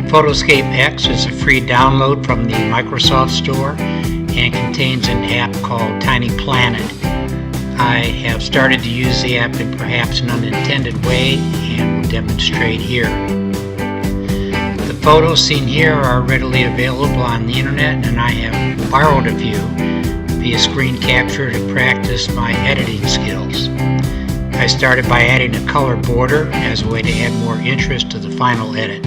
PhotoScape X is a free download from the Microsoft Store and contains an app called Tiny Planet. I have started to use the app in perhaps an unintended way and will demonstrate here. The photos seen here are readily available on the internet, and I have borrowed a few via screen capture to practice my editing skills. I started by adding a color border as a way to add more interest to the final edit.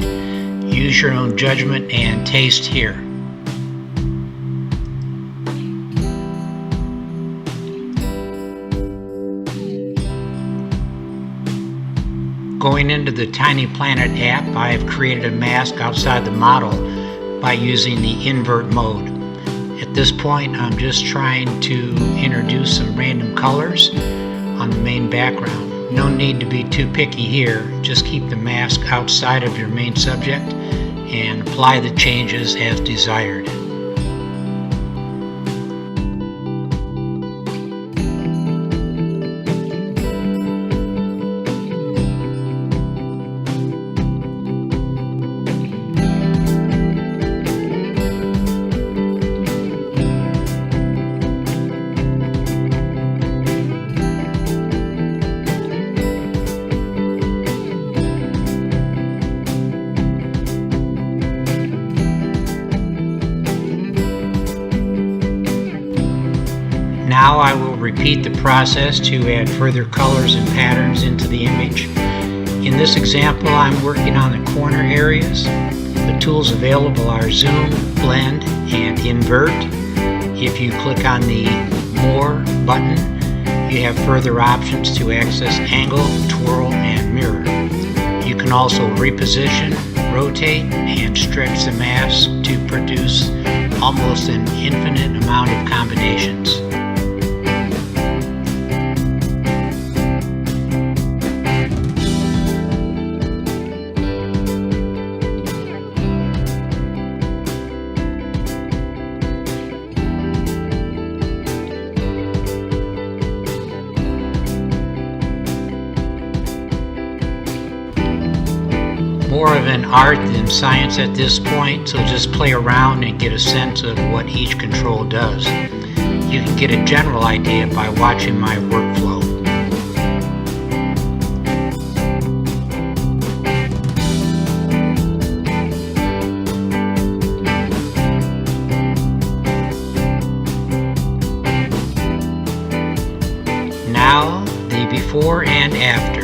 Use your own judgment and taste here. Going into the Tiny Planet app, I have created a mask outside the model by using the invert mode. At this point, I'm just trying to introduce some random colors on the main background. No need to be too picky here. Just keep the mask outside of your main subject and apply the changes as desired. Now I will repeat the process to add further colors and patterns into the image. In this example, I'm working on the corner areas. The tools available are Zoom, Blend, and Invert. If you click on the More button, you have further options to access Angle, Twirl, and Mirror. You can also reposition, rotate, and stretch the mask to produce almost an infinite amount of combinations. More of an art than science at this point, so just play around and get a sense of what each control does. You can get a general idea by watching my workflow. Now, the before and after.